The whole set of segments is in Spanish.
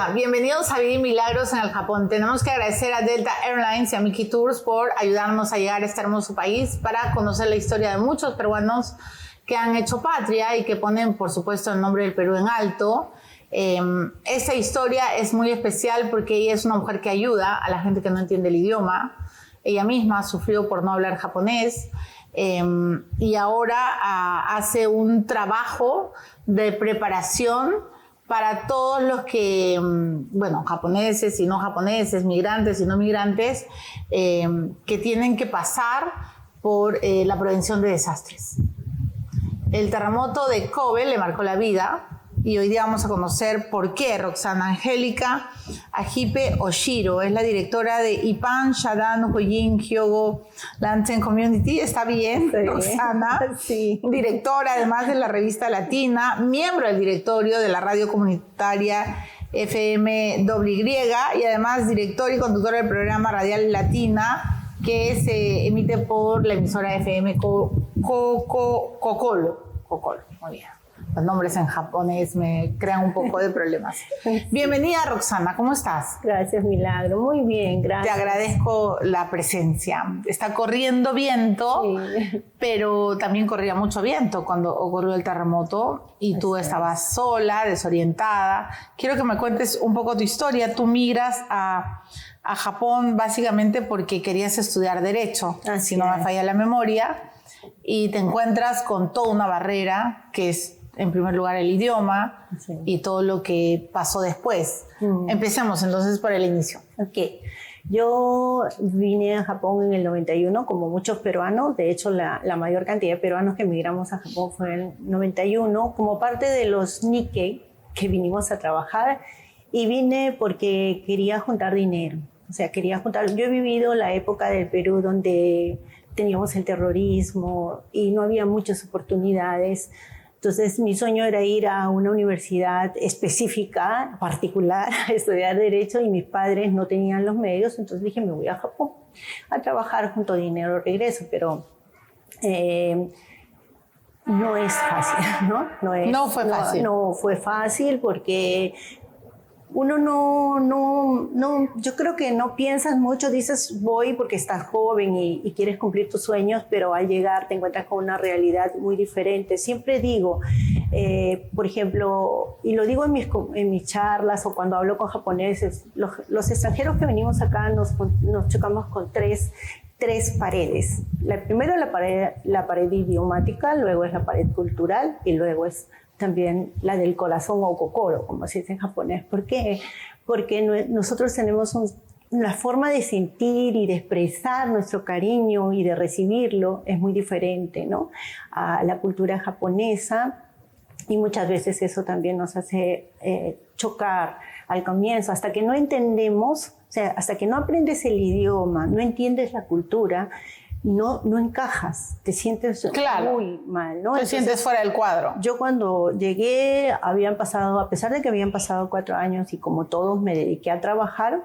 Hola, bienvenidos a Vivir Milagros en el Japón. Tenemos que agradecer a Delta Airlines y a Miki Tours por ayudarnos a llegar a este hermoso país para conocer la historia de muchos peruanos que han hecho patria y que ponen, por supuesto, el nombre del Perú en alto. Esta historia es muy especial porque ella es una mujer que ayuda a la gente que no entiende el idioma. Ella misma sufrió por no hablar japonés y ahora hace un trabajo de preparación para todos los que, bueno, japoneses y no japoneses, migrantes y no migrantes, que tienen que pasar por la prevención de desastres. El terremoto de Kobe le marcó la vida y hoy día vamos a conocer por qué Roxana Angélica Ajipe Oshiro es la directora de Ipan Shadan Hojin Hyogo Lansen Community. ¿Está bien, Roxana? Sí. Directora además de la revista Latina, miembro del directorio de la radio comunitaria FMWY y además directora y conductora del programa radial Latina que se emite por la emisora FM Kokolo. Muy bien. Los nombres en japonés me crean un poco de problemas. Bienvenida, Roxana, ¿cómo estás? Gracias, Milagro. Muy bien, gracias. Te agradezco la presencia. Está corriendo viento, sí, pero también corría mucho viento cuando ocurrió el terremoto y tú estabas sola, desorientada. Quiero que me cuentes un poco tu historia. Tú migras a Japón básicamente porque querías estudiar Derecho, si no me falla la memoria, y te encuentras con toda una barrera que es, en primer lugar, el idioma y todo lo que pasó después. Empecemos entonces por el inicio. Ok. Yo vine a Japón en el 91, como muchos peruanos. De hecho, la mayor cantidad de peruanos que emigramos a Japón fue en el 91, como parte de los Nikkei que vinimos a trabajar. Y vine porque quería juntar dinero. O sea, quería juntar. Yo he vivido la época del Perú donde teníamos el terrorismo y no había muchas oportunidades. Entonces, mi sueño era ir a una universidad específica, particular, a estudiar Derecho, y mis padres no tenían los medios, entonces dije, me voy a Japón a trabajar, junto dinero, regreso, pero no es fácil, ¿no? No fue fácil. No fue fácil porque uno yo creo que no piensas mucho, dices voy porque estás joven y quieres cumplir tus sueños, pero al llegar te encuentras con una realidad muy diferente. Siempre digo, por ejemplo, y lo digo en mis charlas o cuando hablo con japoneses, los extranjeros que venimos acá nos chocamos con tres paredes. Primero la pared idiomática, luego es la pared cultural y luego es también la del corazón o kokoro, como se dice en japonés. ¿Por qué? Porque nosotros tenemos la forma de sentir y de expresar nuestro cariño y de recibirlo es muy diferente, ¿no?, a la cultura japonesa, y muchas veces eso también nos hace chocar al comienzo, hasta que no entendemos, o sea, hasta que no aprendes el idioma, no entiendes la cultura, no encajas, te sientes muy mal, ¿no? Te sientes fuera del cuadro. Yo cuando llegué, a pesar de que habían pasado 4 años y como todos me dediqué a trabajar,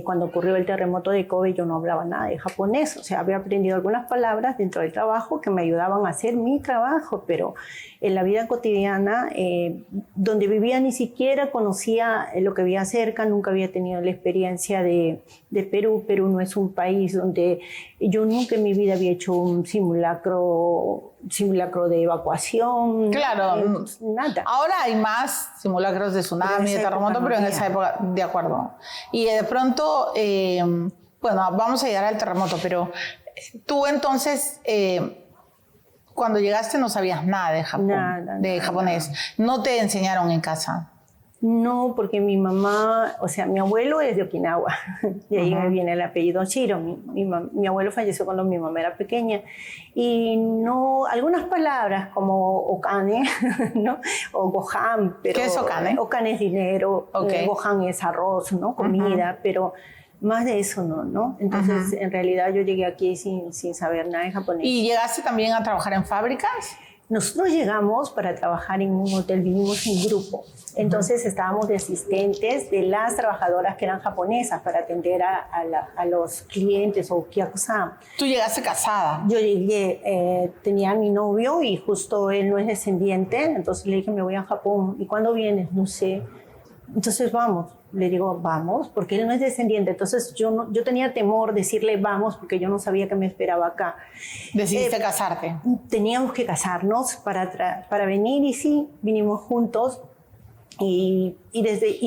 cuando ocurrió el terremoto de Kobe yo no hablaba nada de japonés, o sea, había aprendido algunas palabras dentro del trabajo que me ayudaban a hacer mi trabajo, pero en la vida cotidiana, donde vivía ni siquiera conocía lo que había cerca, nunca había tenido la experiencia de Perú. Perú no es un país donde yo nunca en mi vida había hecho un simulacro de evacuación. Claro, nada. Ahora hay más simulacros de tsunami, de terremoto, pero en esa época, de acuerdo. Y de pronto, bueno, vamos a llegar al terremoto, pero tú entonces, cuando llegaste no sabías nada de Japón, japonés. No te enseñaron en casa. No, porque mi mamá, o sea, mi abuelo es de Okinawa, de ahí me viene el apellido Oshiro. Mi abuelo falleció cuando mi mamá era pequeña, y no, algunas palabras como okane, ¿no?, o gohan, pero... ¿Qué es okane? Okane es dinero, gohan es arroz, ¿no?, comida, pero más de eso no. Entonces, en realidad yo llegué aquí sin saber nada de japonés. ¿Y llegaste también a trabajar en fábricas? Nosotros llegamos para trabajar en un hotel, vivimos en grupo. Entonces estábamos de asistentes de las trabajadoras que eran japonesas para atender a los clientes o kyakusan. ¿Tú llegaste casada? Yo llegué, tenía a mi novio y justo él no es descendiente, entonces le dije, me voy a Japón. ¿Y cuándo vienes? No sé. Entonces vamos, le digo vamos, porque él no es descendiente. Entonces yo tenía temor de decirle vamos porque yo no sabía qué me esperaba acá. Decidiste casarte. Teníamos que casarnos para venir y sí, vinimos juntos. Y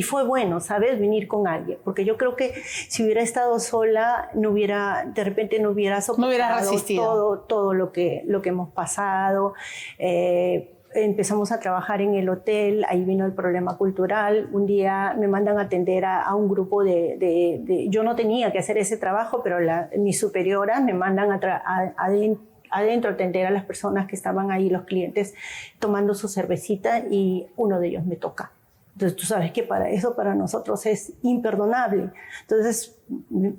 fue bueno, ¿sabes? Venir con alguien, porque yo creo que si hubiera estado sola, de repente no hubiera soportado, no hubiera resistido todo lo que hemos pasado. Empezamos a trabajar en el hotel, ahí vino el problema cultural. Un día me mandan a atender a un grupo yo no tenía que hacer ese trabajo, pero mis superioras me mandan adentro a atender a las personas que estaban ahí, los clientes, tomando su cervecita, y uno de ellos me toca. Entonces tú sabes que para nosotros es imperdonable. Entonces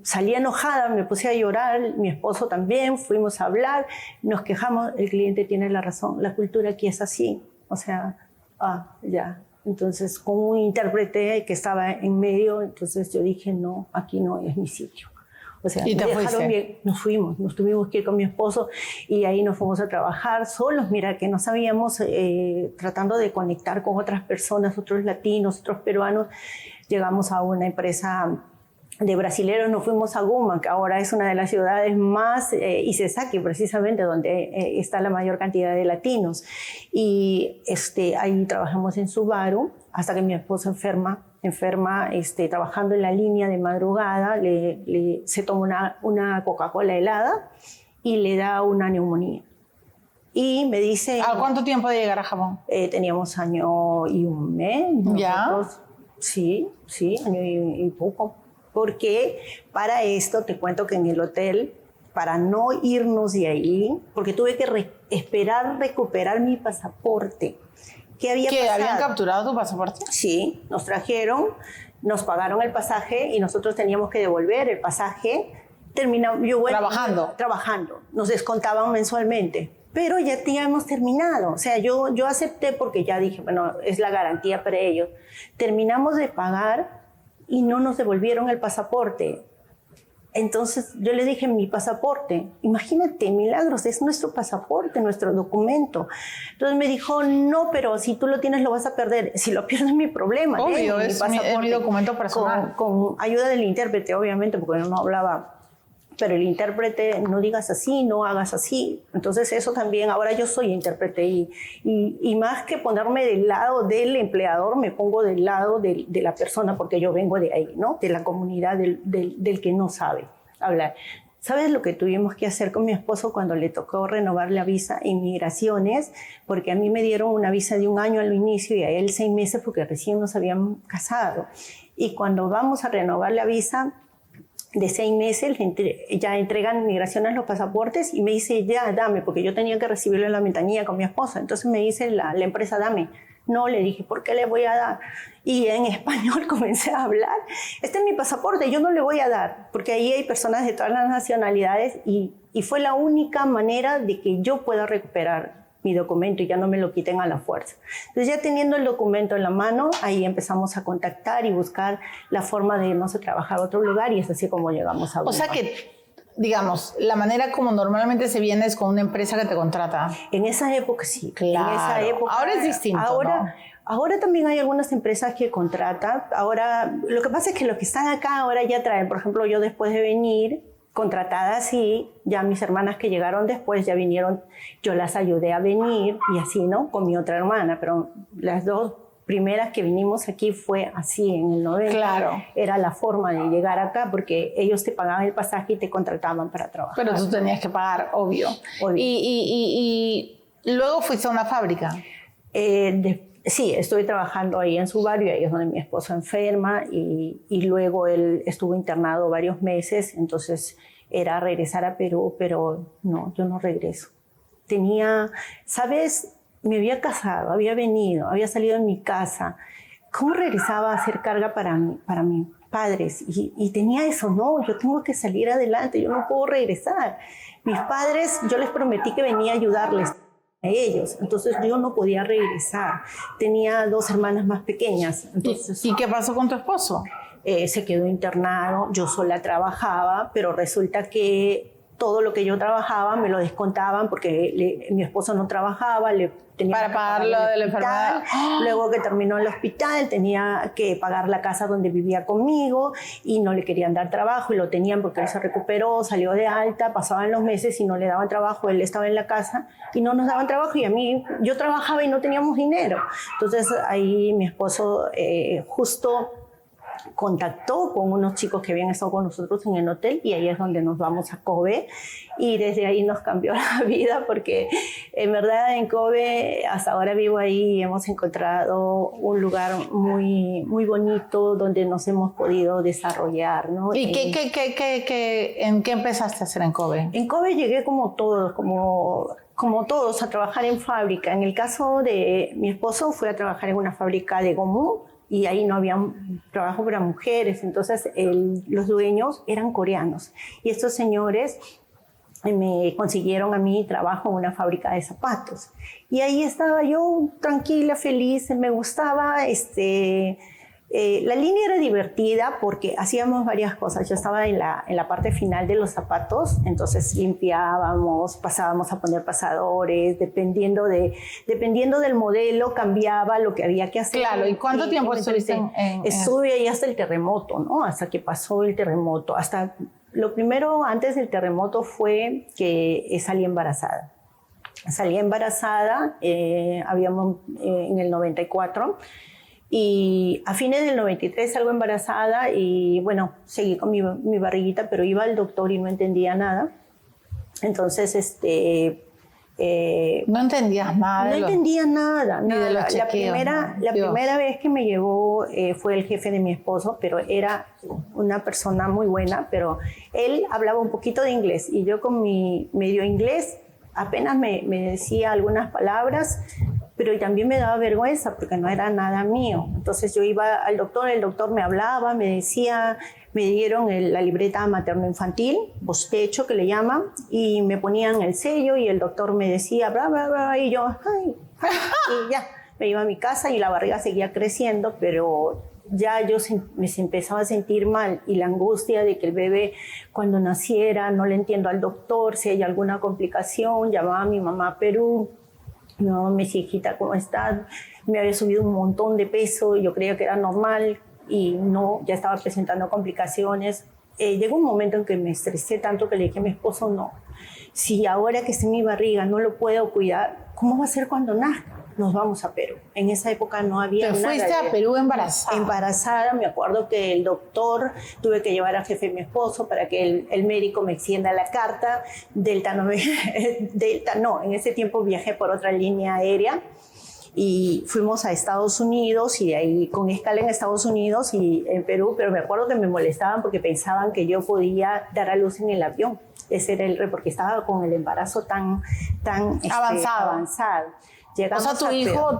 salí enojada, me puse a llorar, mi esposo también, fuimos a hablar, nos quejamos, el cliente tiene la razón, la cultura aquí es así. O sea, ya. Entonces con un intérprete que estaba en medio, entonces yo dije, no, aquí no es mi sitio. O sea, ¿Y te fuiste? Bien, nos tuvimos que ir con mi esposo y ahí nos fuimos a trabajar solos. Mira, que no sabíamos, tratando de conectar con otras personas, otros latinos, otros peruanos. Llegamos a una empresa de brasileros, nos fuimos a Guma, que ahora es una de las ciudades más, Isesaki precisamente, donde está la mayor cantidad de latinos. Y ahí trabajamos en Subaru hasta que mi esposo enferma, trabajando en la línea de madrugada, se toma una Coca-Cola helada y le da una neumonía. Y me dice... ¿A cuánto tiempo de llegar a Japón? Teníamos año y un mes. ¿Ya? Sí, año y poco. Porque para esto te cuento que en el hotel, para no irnos de ahí, porque tuve que esperar recuperar mi pasaporte. ¿Qué había pasado? ¿Habían capturado tu pasaporte? Sí, nos trajeron, nos pagaron el pasaje y nosotros teníamos que devolver el pasaje. Trabajando. Nos descontaban mensualmente, pero ya hemos terminado. O sea, yo acepté porque ya dije, bueno, es la garantía para ellos. Terminamos de pagar y no nos devolvieron el pasaporte. Entonces yo le dije, mi pasaporte, imagínate, milagros, es nuestro pasaporte, nuestro documento. Entonces me dijo, no, pero si tú lo tienes lo vas a perder. Si lo pierdes es mi problema. Obvio, es mi documento personal. Con ayuda del intérprete, obviamente, porque no hablaba. Pero el intérprete, no digas así, no hagas así. Entonces eso también, ahora yo soy intérprete y más que ponerme del lado del empleador, me pongo del lado de la persona, porque yo vengo de ahí, ¿no? De la comunidad del que no sabe hablar. ¿Sabes lo que tuvimos que hacer con mi esposo cuando le tocó renovar la visa en migraciones? Porque a mí me dieron una visa de 1 año al inicio y a él 6 meses porque recién nos habían casado. Y cuando vamos a renovar la visa de 6 meses, ya entregan migraciones los pasaportes y me dice, ya, dame, porque yo tenía que recibirlo en la ventanilla con mi esposa. Entonces me dice la empresa, dame. No, le dije, ¿por qué le voy a dar? Y en español comencé a hablar. Este es mi pasaporte, yo no le voy a dar, porque ahí hay personas de todas las nacionalidades y fue la única manera de que yo pueda recuperar mi documento y ya no me lo quiten a la fuerza. Entonces ya teniendo el documento en la mano, ahí empezamos a contactar y buscar la forma de irnos a trabajar a otro lugar y es así como llegamos a Guma. O sea que, digamos, la manera como normalmente se viene es con una empresa que te contrata. En esa época sí. Claro. En esa época, ahora es distinto, Ahora también hay algunas empresas que contratan. Ahora, lo que pasa es que los que están acá ahora ya traen, por ejemplo, yo después de venir, contratada así, ya mis hermanas que llegaron después ya vinieron, yo las ayudé a venir y así, ¿no? Con mi otra hermana, pero las 2 primeras que vinimos aquí fue así en el 90. Claro. Era la forma de llegar acá porque ellos te pagaban el pasaje y te contrataban para trabajar. Pero tú tenías que pagar, obvio. Y luego fuiste a una fábrica. Sí, estoy trabajando ahí en Subaru, ahí es donde mi esposo enferma y luego él estuvo internado varios meses, entonces era regresar a Perú, pero no, yo no regreso. ¿Sabes? Me había casado, había venido, había salido de mi casa. ¿Cómo regresaba a hacer carga para mis padres? Y tenía eso, no, yo tengo que salir adelante, yo no puedo regresar. Mis padres, yo les prometí que venía a ayudarles a ellos, entonces yo no podía regresar. Tenía 2 hermanas más pequeñas. Entonces, ¿Y qué pasó con tu esposo? Se quedó internado, yo sola trabajaba, pero resulta que todo lo que yo trabajaba me lo descontaban porque mi esposo no trabajaba, le tenía para que pagar lo de la enfermedad. Luego que terminó el hospital tenía que pagar la casa donde vivía conmigo y no le querían dar trabajo y lo tenían porque él se recuperó, salió de alta, pasaban los meses y no le daban trabajo, él estaba en la casa y no nos daban trabajo y a mí, yo trabajaba y no teníamos dinero. Entonces ahí mi esposo justo contactó con unos chicos que habían estado con nosotros en el hotel y ahí es donde nos vamos a Kobe y desde ahí nos cambió la vida porque en verdad en Kobe hasta ahora vivo ahí y hemos encontrado un lugar muy, muy bonito donde nos hemos podido desarrollar, ¿no? ¿Y en qué empezaste a hacer en Kobe? En Kobe llegué como todos a trabajar en fábrica. En el caso de mi esposo fue a trabajar en una fábrica de gomú y ahí no había trabajo para mujeres, entonces los dueños eran coreanos y estos señores me consiguieron a mí trabajo en una fábrica de zapatos y ahí estaba yo tranquila, feliz, me gustaba la línea era divertida porque hacíamos varias cosas. Yo estaba en la parte final de los zapatos, entonces limpiábamos, pasábamos a poner pasadores, dependiendo del modelo cambiaba lo que había que hacer. Claro, ¿y cuánto tiempo estuviste Estuve ahí hasta el terremoto, ¿no? Hasta que pasó el terremoto. Lo primero antes del terremoto fue que salí embarazada. Salí embarazada, habíamos en el 94. Y a fines del 93 salgo embarazada y bueno, seguí con mi barriguita, pero iba al doctor y no entendía nada. Entonces, no entendías nada. No entendía nada. Ni de los chequeos. La primera vez que me llevó fue el jefe de mi esposo, pero era una persona muy buena, pero él hablaba un poquito de inglés y yo con mi medio inglés apenas me decía algunas palabras, pero también me daba vergüenza porque no era nada mío. Entonces yo iba al doctor, el doctor me hablaba, me decía, me dieron la libreta materno-infantil, bostecho que le llaman, y me ponían el sello y el doctor me decía, bla, bla, bla, y yo, ay, y ya, me iba a mi casa y la barriga seguía creciendo, pero ya yo me empezaba a sentir mal y la angustia de que el bebé cuando naciera, no le entiendo al doctor, si hay alguna complicación, llamaba a mi mamá a Perú. No, me decía, hijita, ¿cómo estás? Me había subido un montón de peso, yo creía que era normal y no, ya estaba presentando complicaciones. Llegó un momento en que me estresé tanto que le dije a mi esposo, no, si ahora que está en mi barriga no lo puedo cuidar, ¿cómo va a ser cuando nazca? Nos vamos a Perú. En esa época no había nada. ¿Te fuiste a Perú embarazada? Embarazada, me acuerdo que el doctor, tuve que llevar al jefe de mi esposo para que el médico me extienda la carta. Delta no, en ese tiempo viajé por otra línea aérea y fuimos a Estados Unidos y de ahí con escala en Estados Unidos y en Perú, pero me acuerdo que me molestaban porque pensaban que yo podía dar a luz en el avión. Ese era porque estaba con el embarazo tan avanzado. Llegamos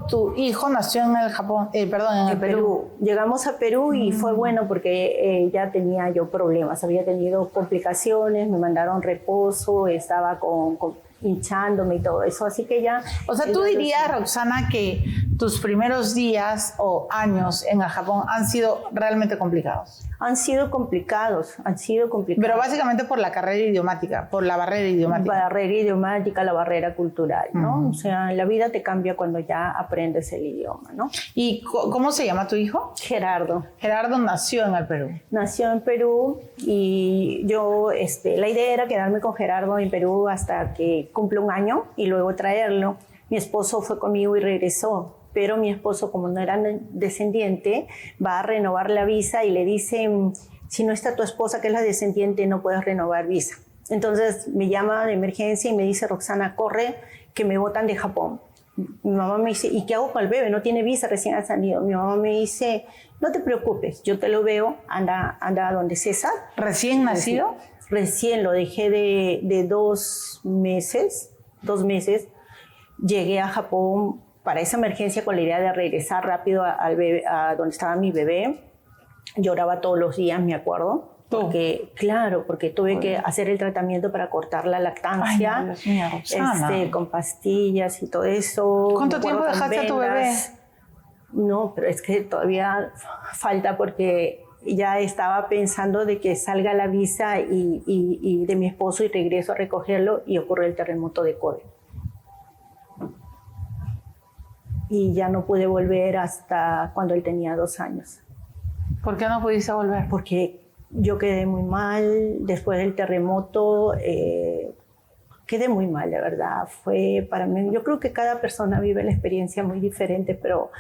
tu hijo nació en el Japón, en el Perú. Llegamos a Perú y fue bueno porque ya tenía yo problemas, había tenido complicaciones, me mandaron reposo, estaba hinchándome y todo eso, así que ya... O sea, tú dirías, Roxana, que tus primeros días o años en el Japón han sido realmente complicados. Han sido complicados. Pero básicamente por la carrera idiomática, por la barrera idiomática. La barrera idiomática, la barrera cultural, ¿no? O sea, la vida te cambia cuando ya aprendes el idioma, ¿no? ¿Y cómo se llama tu hijo? Gerardo. Gerardo nació en el Perú. Nació en Perú y yo, la idea era quedarme con Gerardo en Perú hasta que cumple un año y luego traerlo. Mi esposo fue conmigo y regresó. Pero mi esposo, como no era descendiente, va a renovar la visa y le dice, si no está tu esposa, que es la descendiente, no puedes renovar visa. Entonces me llama de emergencia y me dice, Roxana, corre, que me botan de Japón. Mi mamá me dice, ¿y qué hago con el bebé? No tiene visa, recién ha salido. Mi mamá me dice, no te preocupes, yo te lo veo, anda a donde César. ¿Recién nacido? Recién, lo dejé de 2 meses. Llegué a Japón para esa emergencia con la idea de regresar rápido a donde estaba mi bebé. Lloraba todos los días, me acuerdo. Porque tuve que hacer el tratamiento para cortar la lactancia. Ay, Dios mío, Roxana. Con pastillas y todo eso. ¿Cuánto tiempo dejaste a tu bebé? No, pero es que todavía falta porque ya estaba pensando de que salga la visa y de mi esposo y regreso a recogerlo y ocurre el terremoto de Kobe. Y ya no pude volver hasta cuando él tenía 2 años. ¿Por qué no pudiste volver? Porque yo quedé muy mal después del terremoto. Quedé muy mal, la verdad. Fue para mí, yo creo que cada persona vive la experiencia muy diferente, pero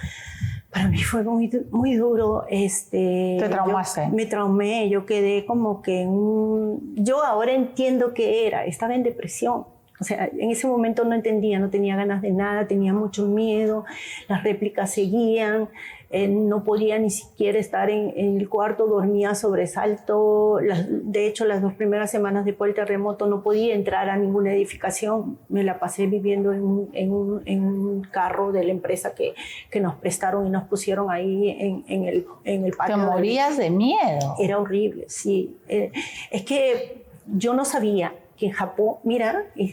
para mí fue muy duro. ¿Te traumaste? Me traumé, yo quedé como que yo ahora entiendo qué era, estaba en depresión. O sea, en ese momento no entendía, no tenía ganas de nada, tenía mucho miedo, las réplicas seguían, no podía ni siquiera estar en el cuarto, dormía sobresalto. De hecho, las 2 primeras semanas después del terremoto no podía entrar a ninguna edificación. Me la pasé viviendo en un carro de la empresa que nos prestaron y nos pusieron ahí en el patio. ¿Te morías de miedo? Era horrible, sí. Es que yo no sabía que en Japón,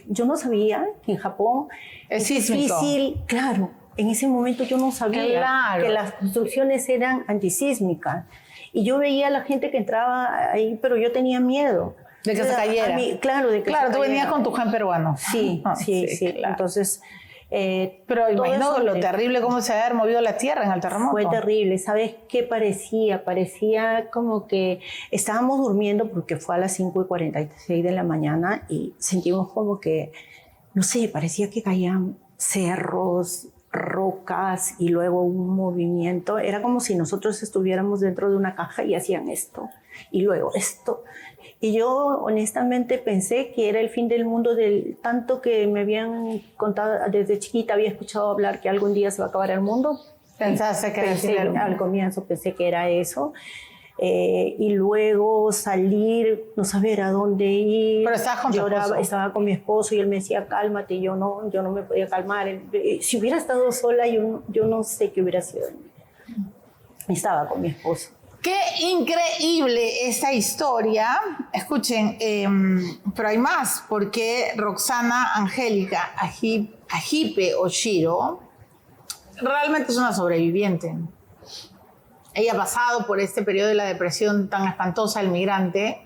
yo no sabía que en Japón es difícil, claro, en ese momento yo no sabía que las construcciones eran antisísmicas y yo veía a la gente que entraba ahí, pero yo tenía miedo. De que se cayera. Claro, de que se cayera. Tú venías con tu gen peruano. Sí. Claro. Entonces... pero imagino lo terrible cómo se había movido la tierra en el terremoto. Fue terrible. ¿Sabes qué parecía? Parecía como que estábamos durmiendo porque fue a las 5:46 de la mañana y sentimos como que, no sé, parecía que caían cerros, rocas y luego un movimiento. Era como si nosotros estuviéramos dentro de una caja y hacían esto y luego esto. Y yo honestamente pensé que era el fin del mundo, del tanto que me habían contado desde chiquita, había escuchado hablar que algún día se va a acabar el mundo. ¿Pensaste que era el fin del mundo? Al comienzo pensé que era eso. Y luego salir, no saber a dónde ir. Pero estabas con tu esposo. Estaba con mi esposo y él me decía, cálmate, y yo no me podía calmar. Si hubiera estado sola, yo no sé qué hubiera sido. Estaba con mi esposo. Qué increíble esta historia. Escuchen, pero hay más, porque Roxana Angélica Ajipe Oshiro realmente es una sobreviviente. Ella ha pasado por este periodo de la depresión tan espantosa del migrante.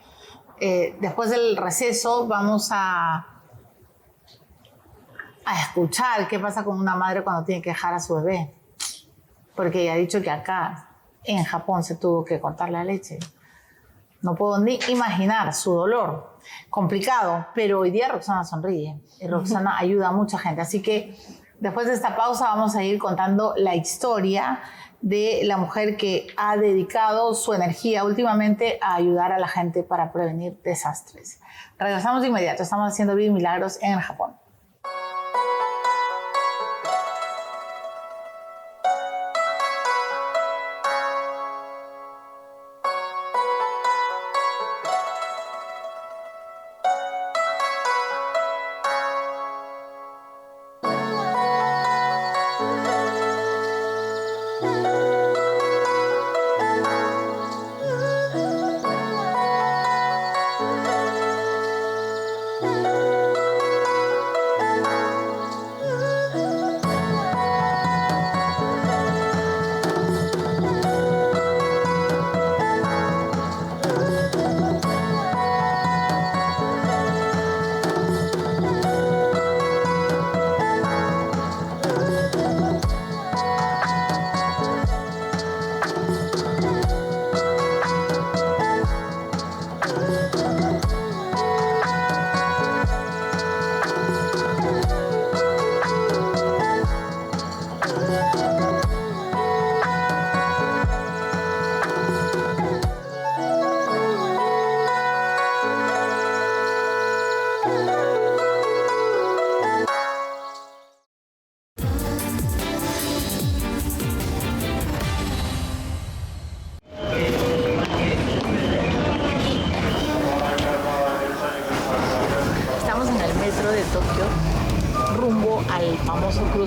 Después del receso vamos a escuchar qué pasa con una madre cuando tiene que dejar a su bebé. Porque ella ha dicho que acá en Japón se tuvo que cortar la leche. No puedo ni imaginar su dolor. Complicado, pero hoy día Roxana sonríe. Y Roxana ayuda a mucha gente. Así que después de esta pausa vamos a ir contando la historia de la mujer que ha dedicado su energía últimamente a ayudar a la gente para prevenir desastres. Regresamos de inmediato. Estamos haciendo Vida y Milagros en el Japón.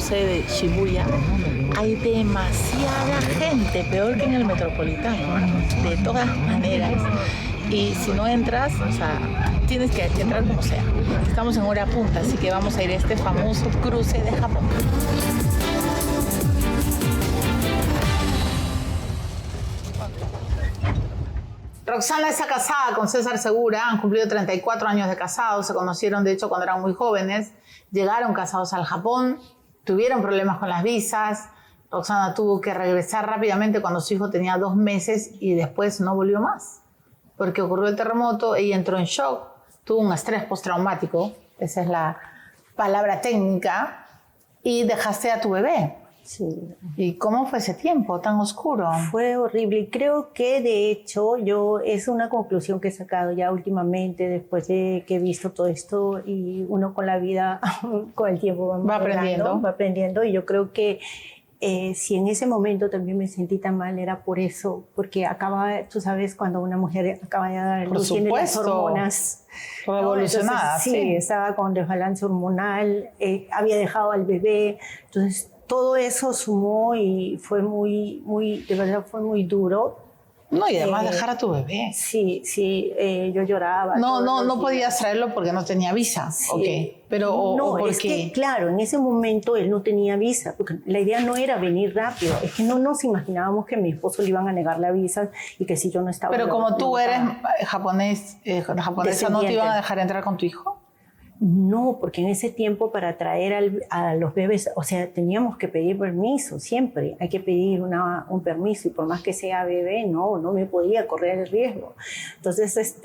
De Shibuya, hay demasiada gente, peor que en el Metropolitano, de todas maneras. Y si no entras, o sea, tienes que entrar como sea. Estamos en hora punta, así que vamos a ir a este famoso cruce de Japón. Roxana está casada con César Segura, han cumplido 34 años de casados, se conocieron de hecho cuando eran muy jóvenes, llegaron casados al Japón, tuvieron problemas con las visas, Roxana tuvo que regresar rápidamente cuando su hijo tenía 2 meses y después no volvió más, porque ocurrió el terremoto, ella entró en shock, tuvo un estrés postraumático, esa es la palabra técnica, y dejaste a tu bebé. Sí. ¿Y cómo fue ese tiempo tan oscuro? Fue horrible y creo que de hecho es una conclusión que he sacado ya últimamente después de que he visto todo esto y uno con la vida, con el tiempo va aprendiendo y yo creo que si en ese momento también me sentí tan mal era por eso, porque tú sabes, cuando una mujer acaba de dar a luz tiene las hormonas revolucionadas. Sí, estaba con desbalance hormonal, había dejado al bebé, entonces todo eso sumó y fue de verdad fue muy duro. No, y además dejar a tu bebé. Sí, yo lloraba. No podías traerlo porque no tenía visa. Sí. Okay. Pero, es que, claro, en ese momento él no tenía visa, porque la idea no era venir rápido, es que no nos imaginábamos que a mi esposo le iban a negar la visa y que si yo no estaba... Pero como tú eres japonesa, ¿no te iban a dejar entrar con tu hijo? No, porque en ese tiempo para traer a los bebés, o sea, teníamos que pedir permiso, siempre hay que pedir un permiso y por más que sea bebé, no me podía correr el riesgo. Entonces,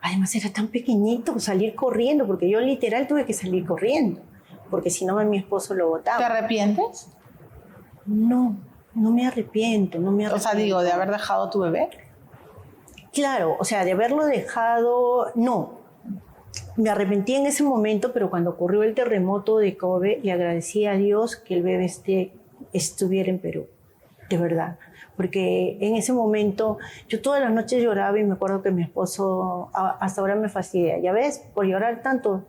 además era tan pequeñito salir corriendo, porque yo literal tuve que salir corriendo, porque si no mi esposo lo botaba. ¿Te arrepientes? No me arrepiento, O sea, digo, de haber dejado a tu bebé. Claro, o sea, de haberlo dejado, no. Me arrepentí en ese momento, pero cuando ocurrió el terremoto de Kobe, le agradecí a Dios que el bebé estuviera en Perú, de verdad. Porque en ese momento yo todas las noches lloraba y me acuerdo que mi esposo hasta ahora me fastidia. Ya ves, por llorar tanto,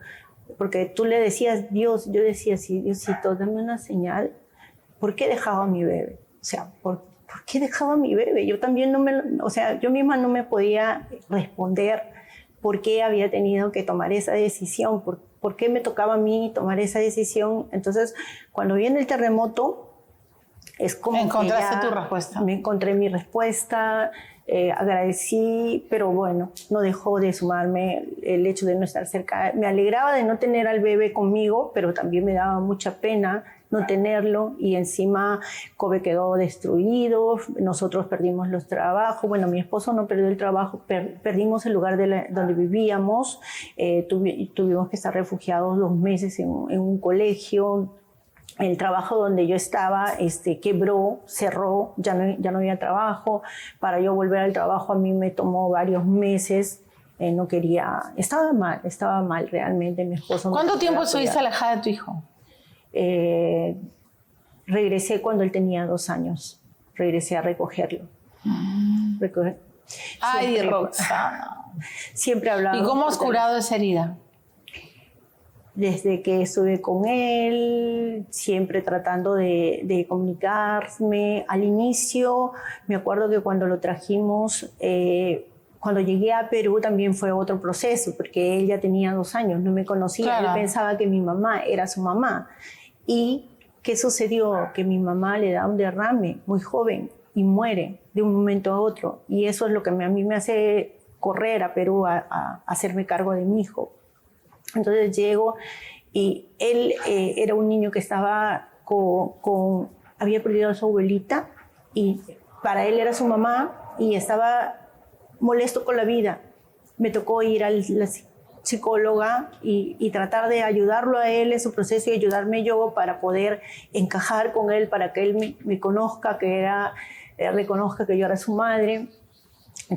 porque tú le decías, Dios, yo decía, sí, Diosito, dame una señal. ¿Por qué dejaba a mi bebé? O sea, ¿por qué dejaba a mi bebé? Yo también yo misma no me podía responder por qué había tenido que tomar esa decisión, por qué me tocaba a mí tomar esa decisión. Entonces, cuando viene el terremoto, es como ¿encontraste tu respuesta? Me encontré mi respuesta, agradecí, pero bueno, no dejó de sumarme el hecho de no estar cerca. Me alegraba de no tener al bebé conmigo, pero también me daba mucha pena no tenerlo y encima Kobe quedó destruido, nosotros perdimos los trabajos, bueno, mi esposo no perdió el trabajo, perdimos el lugar donde vivíamos, tuvimos que estar refugiados 2 meses en un colegio. El trabajo donde yo estaba quebró, cerró, ya no había trabajo. Para yo volver al trabajo a mí me tomó varios meses. No quería, estaba mal realmente. Mi esposo. ¿Cuánto tiempo estuviste alejada de tu hijo? Regresé cuando él tenía 2 años. Regresé a recogerlo. Ay, Roxana. Siempre hablaba. ¿Y cómo has curado esa herida? Desde que estuve con él, siempre tratando de comunicarme. Al inicio, me acuerdo que cuando lo trajimos, cuando llegué a Perú también fue otro proceso, porque él ya tenía 2 años, no me conocía. Claro. Él pensaba que mi mamá era su mamá. ¿Y qué sucedió? Que mi mamá le da un derrame muy joven y muere de un momento a otro. Y eso es lo que a mí me hace correr a Perú a hacerme cargo de mi hijo. Entonces llego y él era un niño que estaba había perdido a su abuelita y para él era su mamá y estaba molesto con la vida. Me tocó ir a la psicóloga y tratar de ayudarlo a él en su proceso y ayudarme yo para poder encajar con él, para que él me conozca, reconozca que yo era su madre.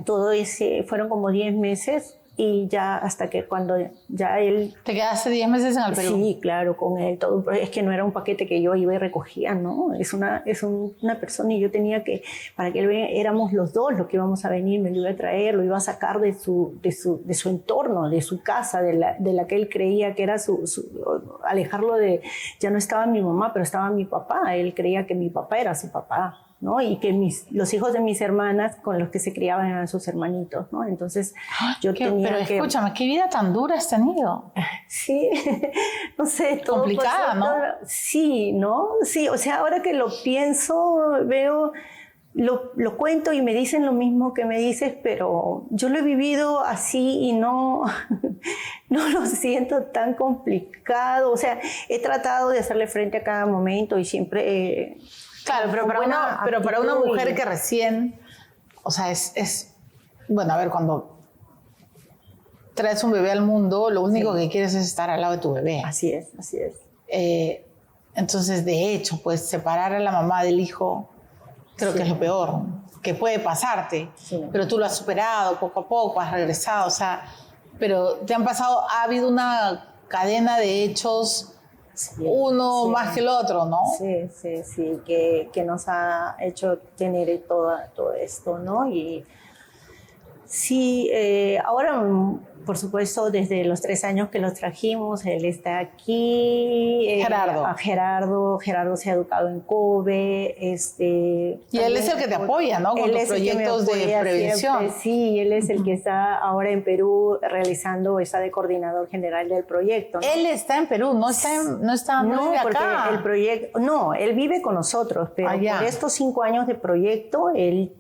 Todo fueron como 10 meses. Y ya hasta que cuando ya él... ¿Te quedaste 10 meses en el Perú? Sí, claro, con él todo. Es que no era un paquete que yo iba y recogía, ¿no? Es una persona y yo tenía que... Para que él vea, éramos los dos los que íbamos a venir, me lo iba a traer, lo iba a sacar de su entorno, de su casa, de la que él creía que era alejarlo de... Ya no estaba mi mamá, pero estaba mi papá. Él creía que mi papá era su papá, ¿no? Y que los hijos de mis hermanas con los que se criaban eran sus hermanitos, ¿no? Entonces yo tenía pero escúchame, ¿qué vida tan dura has tenido? Sí, no sé, todo complicada, ¿no? Sí, ¿no? Sí, o sea, ahora que lo pienso, veo lo cuento y me dicen lo mismo que me dices, pero yo lo he vivido así y no, no lo siento tan complicado. O sea, he tratado de hacerle frente a cada momento y siempre... Claro, pero para una mujer que recién, o sea, bueno, a ver, cuando traes un bebé al mundo, lo único que quieres es estar al lado de tu bebé. Así es, así es. Entonces, de hecho, pues separar a la mamá del hijo creo que es lo peor que puede pasarte, pero tú lo has superado poco a poco, has regresado, o sea, pero te han pasado, ha habido una cadena de hechos, uno más que el otro, ¿no? Sí, que nos ha hecho tener todo esto, ¿no? Y sí, ahora, por supuesto, desde los 3 años que los trajimos, él está aquí. Gerardo se ha educado en Kobe. Y él es el que te apoya, ¿no? Con tus proyectos de prevención. Siempre, sí, él es el que está ahora en Perú realizando, está de coordinador general del proyecto, ¿no? Él está en Perú, no porque acá. El proyecto, él vive con nosotros, pero por estos 5 años de proyecto, él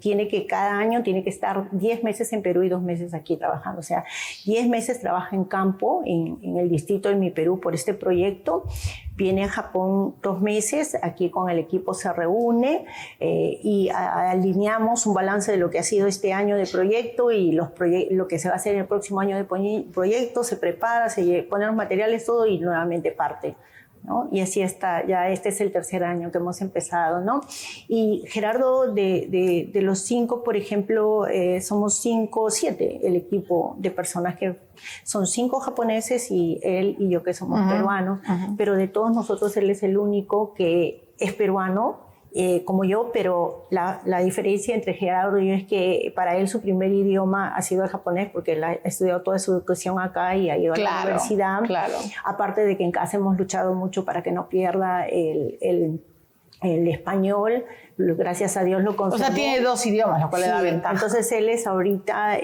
cada año tiene que estar 10 meses en Perú y 2 meses aquí trabajando. O sea, 10 meses trabaja en campo, en el distrito de Mi Perú por este proyecto. Viene a Japón 2 meses, aquí con el equipo se reúne y alineamos un balance de lo que ha sido este año de proyecto y lo que se va a hacer en el próximo año de proyecto. Se prepara, se ponen los materiales, todo y nuevamente parte, ¿no? Y así está, ya este es el 3er año que hemos empezado, ¿no? Y Gerardo, de los 5, por ejemplo, somos 7 el equipo de personas que son 5 japoneses y él y yo que somos peruanos, pero de todos nosotros él es el único que es peruano, como yo, pero la diferencia entre Gerardo y yo es que para él su primer idioma ha sido el japonés porque él ha estudiado toda su educación acá y ha ido a la universidad. Claro. Aparte de que en casa hemos luchado mucho para que no pierda el español, gracias a Dios lo conservó. O sea, tiene 2 idiomas, lo cual le da ventaja. Entonces él es ahorita,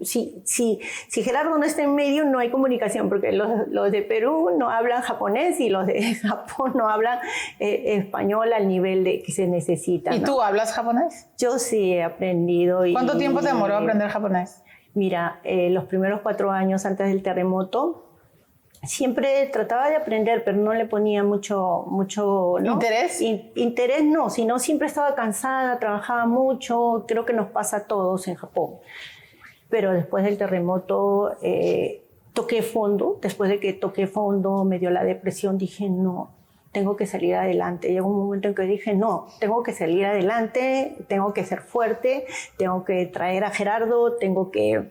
si Gerardo no está en medio, no hay comunicación, porque los de Perú no hablan japonés y los de Japón no hablan español al nivel de que se necesita, ¿Y ¿no? tú hablas japonés? Yo sí he aprendido. ¿Cuánto tiempo te demoró aprender japonés? Mira, los primeros 4 años antes del terremoto, siempre trataba de aprender, pero no le ponía mucho ¿no? ¿Interés? Interés no, sino siempre estaba cansada, trabajaba mucho, creo que nos pasa a todos en Japón. Pero después del terremoto toqué fondo, después de que toqué fondo me dio la depresión, dije no, tengo que salir adelante. Llegó un momento en que dije no, tengo que salir adelante, tengo que ser fuerte, tengo que traer a Gerardo, tengo que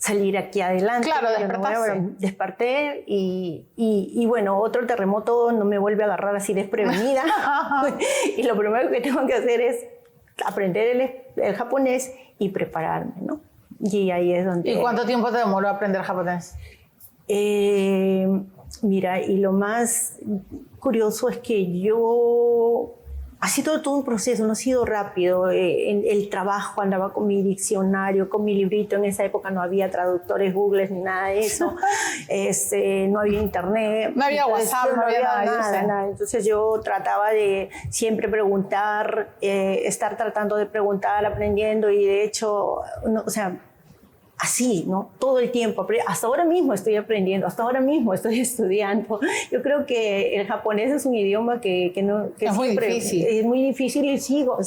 salir aquí adelante. Claro, despertaste. Desperté y bueno, otro terremoto no me vuelve a agarrar así desprevenida. Y lo primero que tengo que hacer es aprender el japonés y prepararme, ¿no? Y ahí es donde... ¿Y cuánto tiempo te demoró aprender japonés? Mira, y lo más curioso es que ha sido todo un proceso, no ha sido rápido. En el trabajo andaba con mi diccionario, con mi librito. En esa época no había traductores, Google ni nada de eso. No había internet. No había WhatsApp, no había nada. Entonces yo trataba de siempre preguntar, estar tratando de preguntar, aprendiendo y de hecho, así, ¿no? Todo el tiempo. Hasta ahora mismo estoy aprendiendo, hasta ahora mismo estoy estudiando. Yo creo que el japonés es un idioma que es muy difícil. Es muy difícil y sigo.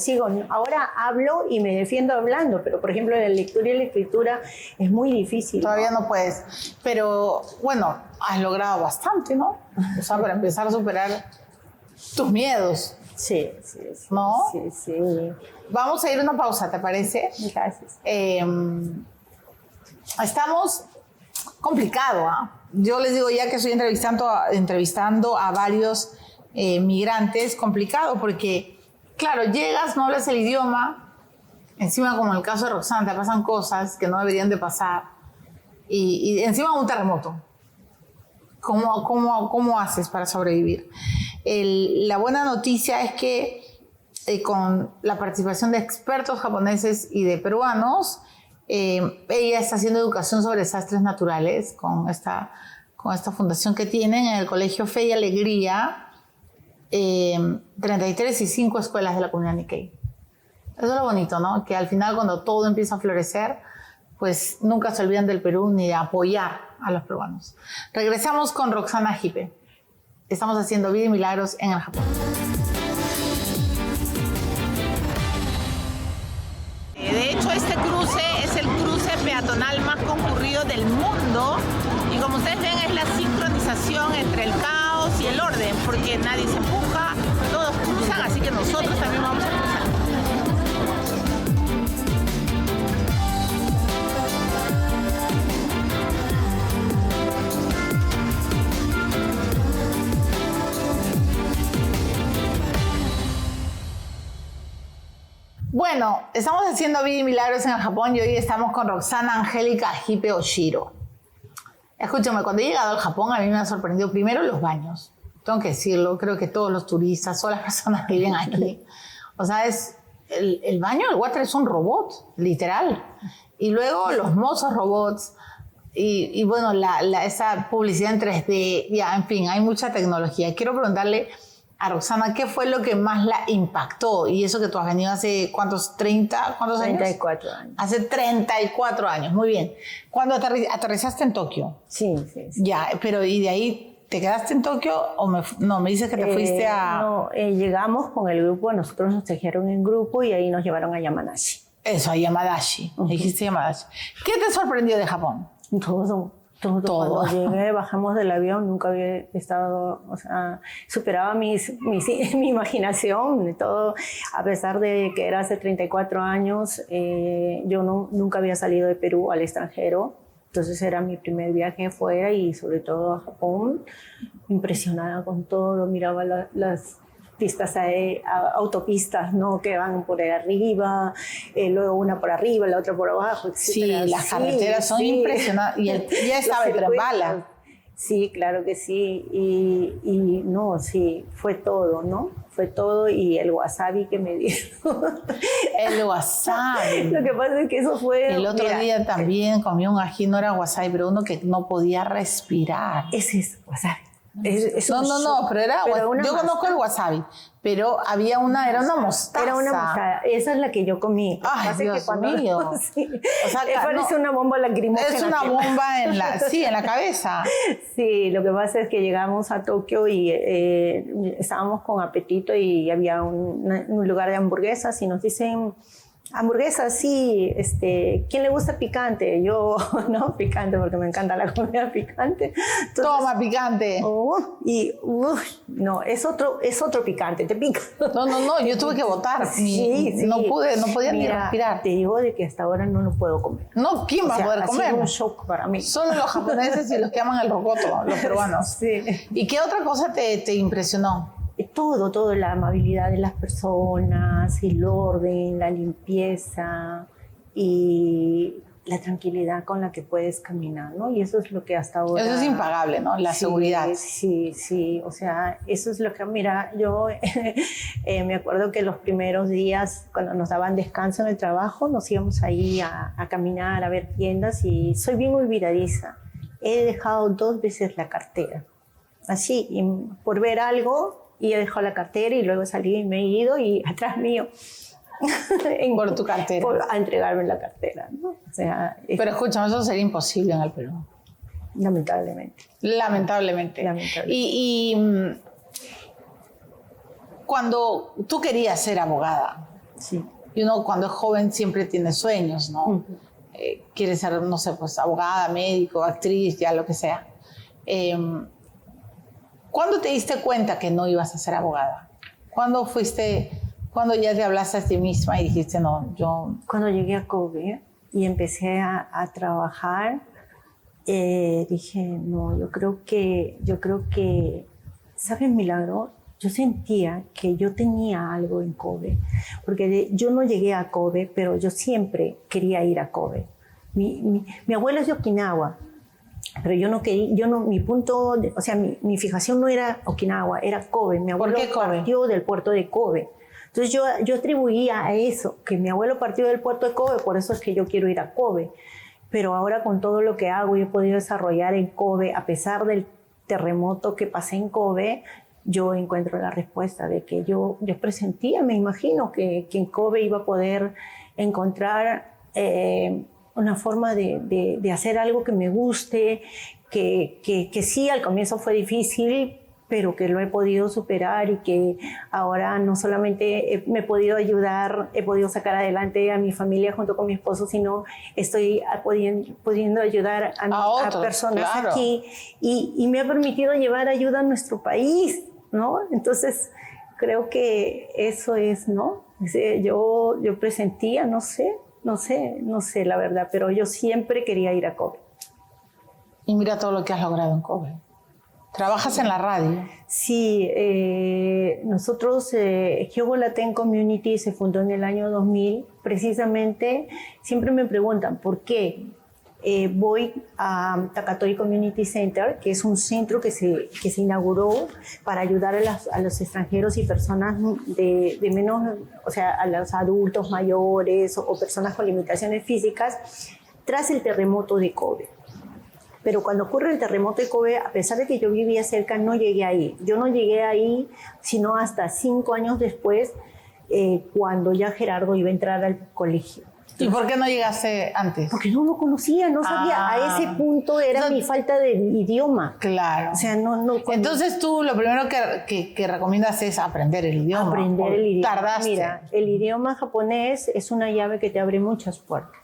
Ahora hablo y me defiendo hablando, pero por ejemplo la lectura y la escritura es muy difícil. Todavía no puedes. Pero bueno, has logrado bastante, ¿no? O sea, para empezar a superar tus miedos. Sí. ¿No? Sí. Vamos a ir a una pausa, ¿te parece? Gracias. Estamos complicado, ¿ah? Yo les digo ya que estoy entrevistando a varios migrantes, complicado porque, claro, llegas, no hablas el idioma, encima como en el caso de Roxana, te pasan cosas que no deberían de pasar y encima un terremoto. ¿Cómo haces para sobrevivir? La buena noticia es que con la participación de expertos japoneses y de peruanos, ella está haciendo educación sobre desastres naturales con esta fundación que tienen en el Colegio Fe y Alegría, 33 y 5 escuelas de la comunidad Nikkei. Eso es lo bonito, ¿no? Que al final cuando todo empieza a florecer, pues nunca se olvidan del Perú ni de apoyar a los peruanos. Regresamos con Roxana Hipe. Estamos haciendo Vida y Milagros en el Japón. De hecho, este cruce es el cruce peatonal más concurrido del mundo y como ustedes ven es la sincronización entre el caos y el orden, porque nadie se empuja, todos cruzan, así que nosotros también vamos a cruzar. Bueno, estamos haciendo Vida y Milagros en el Japón y hoy estamos con Roxana Angélica Hipe Oshiro. Escúchame, cuando he llegado al Japón a mí me ha sorprendido primero los baños. Tengo que decirlo, creo que todos los turistas, todas las personas que viven aquí, o sea, es el baño, el water es un robot, literal. Y luego los mozos robots y bueno, esa publicidad en 3D, ya, en fin, hay mucha tecnología. Quiero preguntarle a Roxana, ¿qué fue lo que más la impactó? Y eso que tú has venido hace, ¿cuántos? ¿Cuántos años? 34 años. Hace 34 años, muy bien. ¿Cuándo aterrizaste en Tokio? Sí. Ya, pero ¿y de ahí te quedaste en Tokio o me dices que te fuiste a...? No, llegamos con el grupo, nosotros nos trajeron en grupo y ahí nos llevaron a Yamanashi. Eso, a Yamadashi. Dijiste Yamadashi. ¿Qué te sorprendió de Japón? Todo. Cuando llegué, bajamos del avión, nunca había estado, o sea, superaba mi imaginación, de todo, a pesar de que era hace 34 años, yo nunca había salido de Perú al extranjero, entonces era mi primer viaje fuera y sobre todo a Japón, impresionada con todo, miraba las pistas, autopistas, ¿no? Que van por ahí arriba, luego una por arriba, la otra por abajo, etc. Sí, las carreteras son impresionantes. Y ya estaba el tren bala. Sí, claro que sí. Y no, sí, fue todo, ¿no? Fue todo y el wasabi que me dieron. El wasabi. Lo que pasa es que eso fue... El otro día también comí un ají, no era wasabi, pero uno que no podía respirar. Ese es wasabi. No, pero era yo conozco el wasabi, pero era una mostaza. Era una mostaza, esa es la que yo comí. Ay, Dios mío. Sí. O sea, parece una bomba lacrimógena. Es una bomba en la cabeza. Sí, lo que pasa es que llegamos a Tokio y estábamos con apetito y había un lugar de hamburguesas y nos dicen... Hamburguesas, sí, ¿quién le gusta picante? Yo, no, picante, porque me encanta la comida picante. Entonces, toma picante. No, es otro picante, te pica. No, yo tuve que votar. Sí. No podía ni respirar. Te digo de que hasta ahora no lo puedo comer. No, ¿quién va a poder comer? Ha sido un shock para mí. Solo los japoneses y los que aman el rocoto, los peruanos. Sí. ¿Y qué otra cosa te impresionó? Todo, la amabilidad de las personas, el orden, la limpieza y la tranquilidad con la que puedes caminar, ¿no? Y eso es lo que hasta ahora... Eso es impagable, ¿no? La seguridad. Sí, o sea, eso es lo que... Mira, yo me acuerdo que los primeros días, cuando nos daban descanso en el trabajo, nos íbamos ahí a caminar, a ver tiendas y soy bien olvidadiza. He dejado 2 veces la cartera, así, y por ver algo... Y he dejado la cartera y luego salí y me he ido y atrás mío. Por tu cartera. A entregarme la cartera, ¿no? O sea, pero escúchame, eso sería imposible en el Perú. Lamentablemente. Y cuando tú querías ser abogada, sí. Y uno cuando es joven siempre tiene sueños, ¿no? Uh-huh. Quiere ser, no sé, pues abogada, médico, actriz, ya lo que sea. ¿Cuándo te diste cuenta que no ibas a ser abogada? ¿Cuándo ya te hablaste a ti misma y dijiste, no, yo... Cuando llegué a Kobe y empecé a trabajar, dije, no, yo creo que, ¿sabes, Milagro? Yo sentía que yo tenía algo en Kobe, porque yo no llegué a Kobe, pero yo siempre quería ir a Kobe. Mi abuelo es de Okinawa, pero yo no quería, mi punto, o sea, mi fijación no era Okinawa, era Kobe. Mi abuelo partió del puerto de Kobe. Entonces yo atribuía a eso, que mi abuelo partió del puerto de Kobe, por eso es que yo quiero ir a Kobe. Pero ahora con todo lo que hago y he podido desarrollar en Kobe, a pesar del terremoto que pasé en Kobe, yo encuentro la respuesta de que yo presentía, me imagino que en Kobe iba a poder encontrar una forma de hacer algo que me guste, que sí, al comienzo fue difícil, pero que lo he podido superar y que ahora no solamente me he podido ayudar, he podido sacar adelante a mi familia junto con mi esposo, sino estoy pudiendo ayudar a personas claro. Aquí y me ha permitido llevar ayuda a nuestro país, ¿no? Entonces, creo que eso es, ¿no? Yo presentía, no sé la verdad, pero yo siempre quería ir a Kobe. Y mira todo lo que has logrado en Kobe. ¿Trabajas en la radio? Sí, nosotros, Hyogo Latin Community se fundó en el año 2000. Precisamente, siempre me preguntan por qué voy a Takatori Community Center, que es un centro que se inauguró para ayudar a los extranjeros y personas de menos, o sea, a los adultos mayores o personas con limitaciones físicas, tras el terremoto de Kobe. Pero cuando ocurre el terremoto de Kobe, a pesar de que yo vivía cerca, no llegué ahí. Yo no llegué ahí sino hasta 5 años después, cuando ya Gerardo iba a entrar al colegio. ¿Y por qué no llegaste antes? Porque no lo conocía, no sabía. A ese punto era mi falta de idioma. Claro. O sea, no. Entonces tú lo primero que recomiendas es aprender el idioma. Aprender el idioma. Tardaste. Mira, el idioma japonés es una llave que te abre muchas puertas.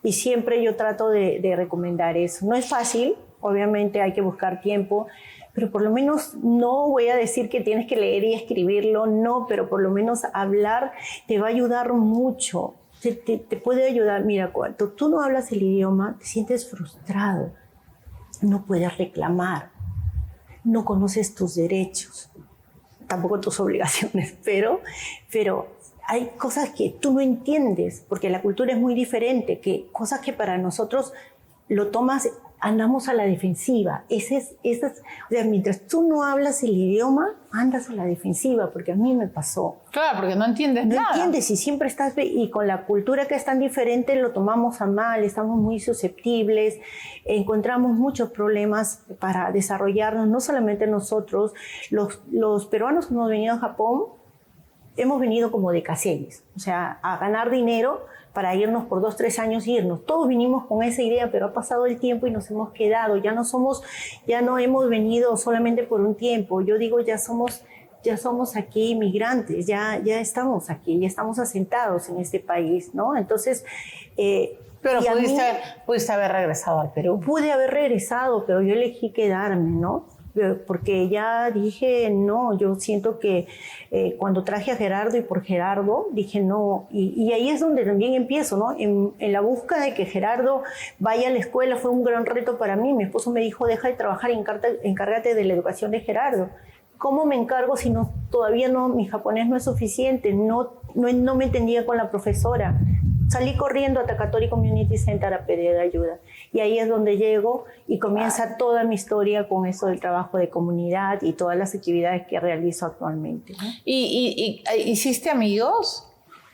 Y siempre yo trato de recomendar eso. No es fácil, obviamente hay que buscar tiempo, pero por lo menos no voy a decir que tienes que leer y escribirlo, no, pero por lo menos hablar te va a ayudar mucho. Te puede ayudar. Mira, cuando tú no hablas el idioma, te sientes frustrado, no puedes reclamar, no conoces tus derechos, tampoco tus obligaciones, pero hay cosas que tú no entiendes, porque la cultura es muy diferente, que cosas que para nosotros lo tomas, andamos a la defensiva. O sea, mientras tú no hablas el idioma, andas a la defensiva, porque a mí me pasó. Claro, porque no entiendes nada. No entiendes y siempre estás... Y con la cultura que es tan diferente, lo tomamos a mal, estamos muy susceptibles, encontramos muchos problemas para desarrollarnos, no solamente nosotros, los peruanos que hemos venido a Japón, hemos venido como de caseles, o sea, a ganar dinero para irnos por 2, 3 años y irnos. Todos vinimos con esa idea, pero ha pasado el tiempo y nos hemos quedado. Ya no hemos venido solamente por un tiempo. Yo digo, ya somos aquí inmigrantes, ya estamos aquí, ya estamos asentados en este país, ¿no? Entonces... pero pudiste haber regresado al Perú. Pude haber regresado, pero yo elegí quedarme, ¿no? Porque ya dije, no, yo siento que cuando traje a Gerardo y por Gerardo, dije no, y ahí es donde también empiezo, ¿no? En la búsqueda de que Gerardo vaya a la escuela fue un gran reto para mí. Mi esposo me dijo, deja de trabajar y encárgate de la educación de Gerardo. ¿Cómo me encargo si todavía mi japonés no es suficiente? No me entendía con la profesora. Salí corriendo a Takatori Community Center a pedir ayuda. Y ahí es donde llego y comienza toda mi historia con eso del trabajo de comunidad y todas las actividades que realizo actualmente, ¿no? ¿Y hiciste amigos?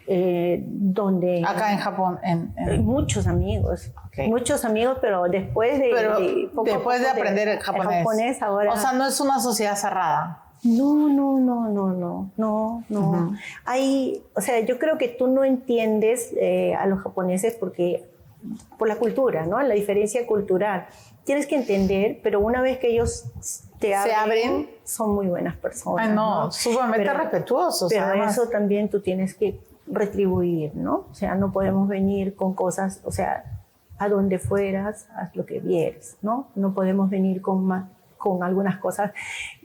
¿Dónde? Acá en Japón. Muchos amigos. Okay. Muchos amigos, pero después de aprender japonés ahora... O sea, no es una sociedad cerrada. No. Uh-huh. O sea, yo creo que tú no entiendes a los japoneses por la cultura, ¿no? La diferencia cultural. Tienes que entender, pero una vez que ellos se abren, son muy buenas personas. Ay, no, sumamente respetuosos. Pero además. Eso también tú tienes que retribuir, ¿no? O sea, no podemos venir con cosas, o sea, a donde fueras, haz lo que vieres, ¿no? No podemos venir con algunas cosas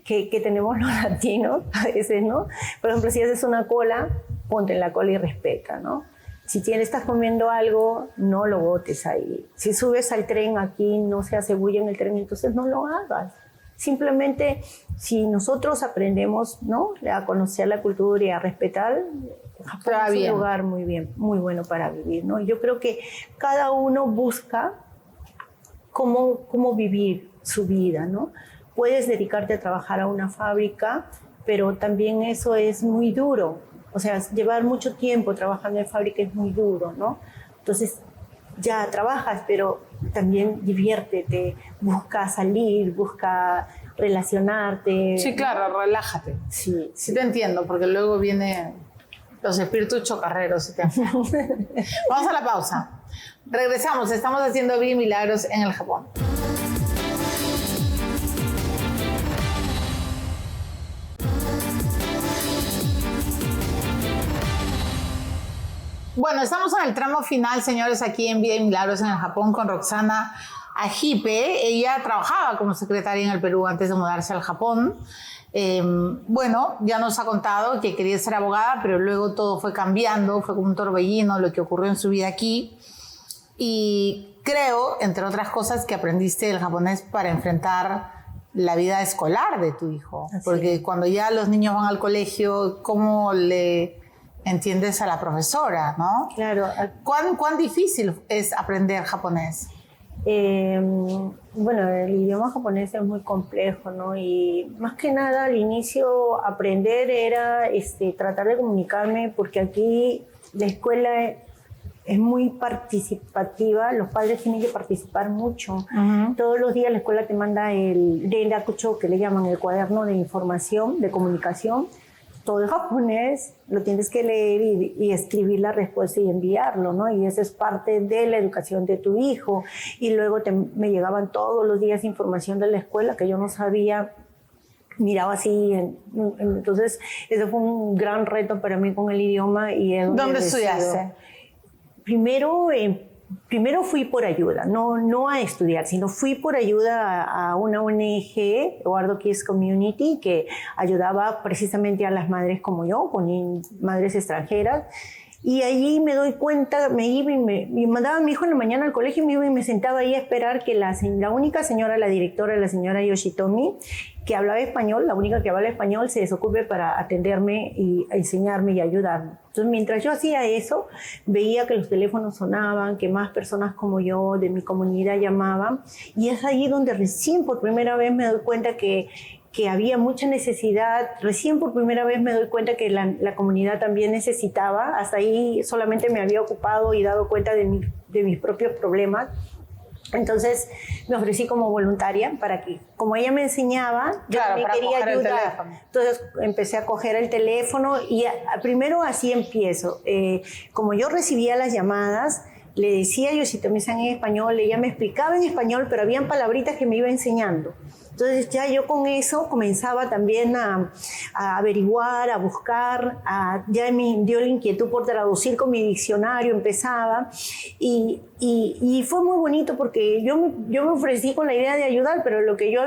que tenemos los latinos a veces, ¿no? Por ejemplo, si haces una cola, ponte en la cola y respeta, ¿no? Si estás comiendo algo, no lo botes ahí. Si subes al tren aquí, no se hace bulla en el tren, entonces no lo hagas. Simplemente, si nosotros aprendemos, ¿no?, a conocer la cultura y a respetar, Japón es un lugar muy bueno para vivir, ¿no? Yo creo que cada uno busca cómo vivir su vida, ¿no? Puedes dedicarte a trabajar a una fábrica, pero también eso es muy duro. O sea, llevar mucho tiempo trabajando en fábrica es muy duro, ¿no? Entonces, ya trabajas, pero también diviértete, busca salir, busca relacionarte. Sí, claro, relájate. Sí. Sí te entiendo, porque luego vienen los espíritus chocarreros. Vamos a la pausa. Regresamos, estamos haciendo vida y milagros en el Japón. Bueno, estamos en el tramo final, señores, aquí en Vida y Milagros en el Japón con Roxana Ajipe. Ella trabajaba como secretaria en el Perú antes de mudarse al Japón. Bueno, ya nos ha contado que quería ser abogada, pero luego todo fue cambiando, fue como un torbellino lo que ocurrió en su vida aquí. Y creo, entre otras cosas, que aprendiste el japonés para enfrentar la vida escolar de tu hijo. Así porque es. Cuando ya los niños van al colegio, ¿cómo le entiendes a la profesora, no? Claro. ¿Cuán difícil es aprender japonés? Bueno, el idioma japonés es muy complejo, ¿no? Y más que nada al inicio aprender era tratar de comunicarme, porque aquí la escuela es muy participativa, los padres tienen que participar mucho. Todos los días la escuela te manda el Renrakucho, que le llaman el cuaderno de información, de comunicación, todo en japonés, lo tienes que leer y escribir la respuesta y enviarlo, ¿no? Y eso es parte de la educación de tu hijo. Y luego me llegaban todos los días información de la escuela que yo no sabía, miraba así. Entonces, eso fue un gran reto para mí con el idioma. ¿Dónde estudiaste? Primero fui por ayuda, no a estudiar, sino fui por ayuda a una ONG, Eduardo Kids Community, que ayudaba precisamente a las madres como yo, con madres extranjeras. Y allí me doy cuenta, me iba y me mandaba a mi hijo en la mañana al colegio y me iba y me sentaba ahí a esperar que la única señora, la directora, la señora Yoshitomi, que hablaba español, la única que habla español, se desocupe para atenderme y enseñarme y ayudarme. Entonces, mientras yo hacía eso, veía que los teléfonos sonaban, que más personas como yo de mi comunidad llamaban, y es ahí donde recién por primera vez me doy cuenta que había mucha necesidad. Recién por primera vez me doy cuenta que la comunidad también necesitaba. Hasta ahí solamente me había ocupado y dado cuenta de mis propios problemas. Entonces me ofrecí como voluntaria para que, como ella me enseñaba, yo también quería ayudar. Entonces empecé a coger el teléfono y primero así empiezo. Como yo recibía las llamadas, le decía yo si te me en español, ella me explicaba en español, pero habían palabritas que me iba enseñando. Entonces ya yo con eso comenzaba también a averiguar, a buscar, ya me dio la inquietud por traducir con mi diccionario, empezaba y fue muy bonito porque yo me ofrecí con la idea de ayudar, pero lo que yo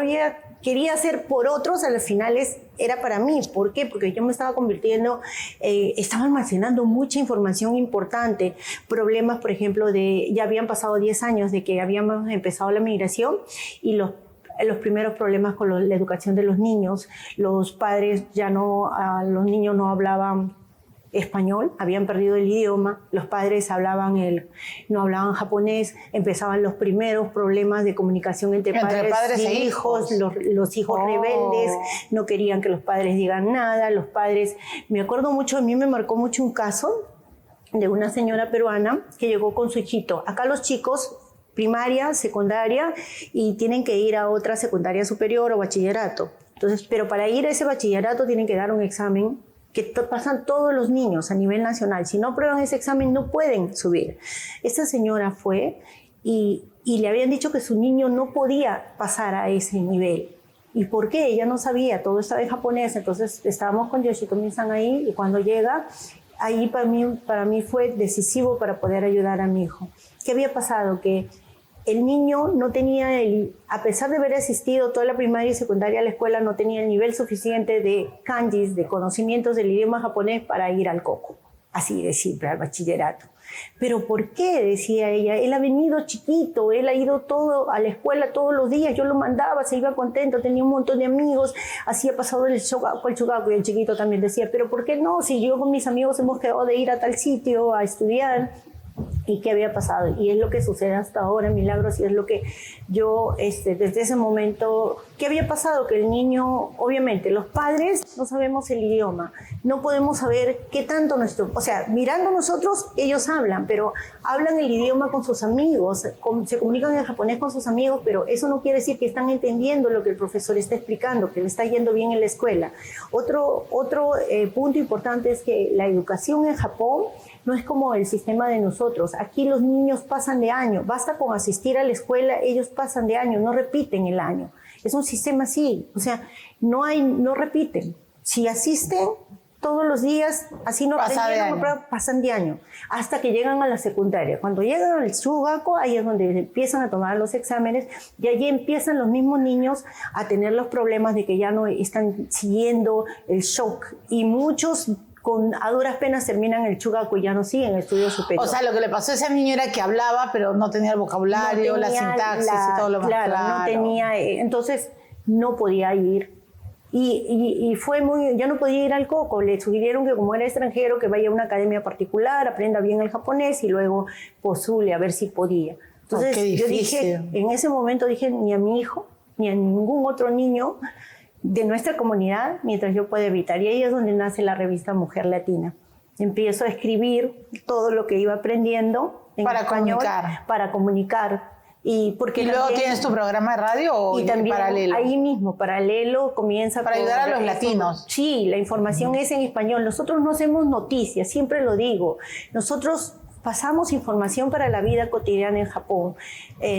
quería hacer por otros al final era para mí. ¿Por qué? Porque yo me estaba convirtiendo, estaba almacenando mucha información importante, problemas, por ejemplo, ya habían pasado 10 años de que habíamos empezado la migración y los primeros problemas con la educación de los niños. Los padres los niños no hablaban español, habían perdido el idioma, los padres no hablaban japonés, empezaban los primeros problemas de comunicación entre padres e hijos, los hijos rebeldes, no querían que los padres digan nada, los padres, me acuerdo mucho, a mí me marcó mucho un caso de una señora peruana que llegó con su hijito. Acá los chicos primaria, secundaria, y tienen que ir a otra secundaria superior o bachillerato. Entonces, pero para ir a ese bachillerato tienen que dar un examen que pasan todos los niños a nivel nacional. Si no aprueban ese examen, no pueden subir. Esta señora fue y le habían dicho que su niño no podía pasar a ese nivel. ¿Y por qué? Ella no sabía, todo estaba en japonés. Entonces, estábamos con Yoshitomi-san ahí, y cuando llega, ahí para mí fue decisivo para poder ayudar a mi hijo. ¿Qué había pasado? Que el niño no tenía, a pesar de haber asistido toda la primaria y secundaria a la escuela, no tenía el nivel suficiente de kanjis, de conocimientos del idioma japonés para ir al koku, así de simple, al bachillerato. ¿Pero por qué? Decía ella. Él ha venido chiquito, él ha ido todo a la escuela todos los días, yo lo mandaba, se iba contento, tenía un montón de amigos, así ha pasado el Shogaku, y el chiquito también decía, pero ¿por qué no? Si yo con mis amigos hemos quedado de ir a tal sitio a estudiar. y qué había pasado. Y es lo que sucede hasta ahora, Milagros, y es lo que yo, desde ese momento, ¿qué había pasado? Que el niño, obviamente, los padres no sabemos el idioma, no podemos saber qué tanto o sea, mirando nosotros, ellos hablan, pero hablan el idioma con sus amigos, se comunican en japonés con sus amigos, pero eso no quiere decir que están entendiendo lo que el profesor está explicando, que le está yendo bien en la escuela. Otro punto importante es que la educación en Japón no es como el sistema de nosotros. Aquí los niños pasan de año. Basta con asistir a la escuela, ellos pasan de año, no repiten el año. Es un sistema así. O sea, no repiten. Si asisten todos los días, así no pasan de año. Hasta que llegan a la secundaria. Cuando llegan al Shugaku, ahí es donde empiezan a tomar los exámenes y allí empiezan los mismos niños a tener los problemas de que ya no están siguiendo el shock. Y muchos a duras penas terminan el Shugaku y ya no siguen estudios superiores. O sea, lo que le pasó a ese niño era que hablaba, pero no tenía el vocabulario, la sintaxis y todo lo más claro. No tenía, entonces no podía ir. Y fue ya no podía ir al Coco. Le sugirieron que como era extranjero, que vaya a una academia particular, aprenda bien el japonés y luego postule a ver si podía. Entonces yo dije, en ese momento dije, ni a mi hijo, ni a ningún otro niño de nuestra comunidad, mientras yo pueda evitar. Y ahí es donde nace la revista Mujer Latina. Empiezo a escribir todo lo que iba aprendiendo en español para comunicar. ¿Y luego tienes tu programa de radio o y también paralelo? Ahí mismo, paralelo, comienza para ayudar a los latinos. Sí, la información es en español. Nosotros no hacemos noticias, siempre lo digo. Nosotros pasamos información para la vida cotidiana en Japón.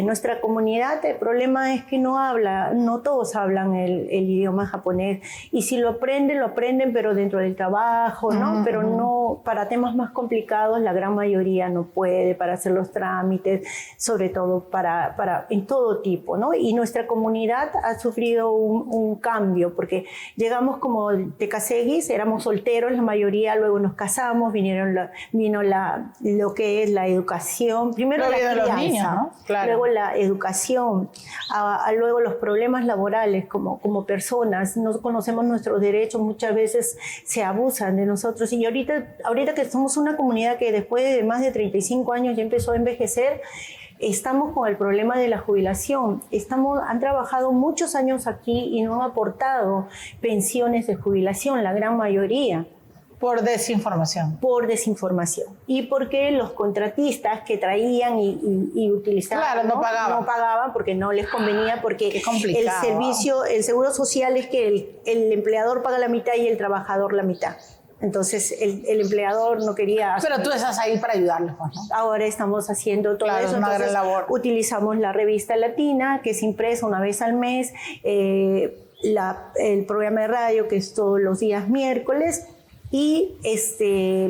Nuestra comunidad, el problema es que no todos hablan el idioma japonés. Y si lo aprenden, pero dentro del trabajo, ¿no? Pero no, para temas más complicados, la gran mayoría no puede, para hacer los trámites, sobre todo en todo tipo, ¿no? Y nuestra comunidad ha sufrido un cambio, porque llegamos como tecaseguis, éramos solteros la mayoría, luego nos casamos, vino lo que es la educación, primero la crianza, los niños, ¿no? Claro. Luego la educación, luego los problemas laborales como personas, no conocemos nuestros derechos, muchas veces se abusan de nosotros y ahorita que somos una comunidad que después de más de 35 años ya empezó a envejecer, estamos con el problema de la jubilación. Han trabajado muchos años aquí y no han aportado pensiones de jubilación, la gran mayoría. Por desinformación. Por desinformación. Y porque los contratistas que traían y utilizaban, claro, no pagaban porque no les convenía, porque el seguro social es que el empleador paga la mitad y el trabajador la mitad. Entonces el empleador no quería... Pero tú estás ahí para ayudarlos, ¿no? Ahora estamos haciendo todo eso. Es una gran labor. Utilizamos la revista Latina, que es impresa una vez al mes, el programa de radio, que es todos los días miércoles, y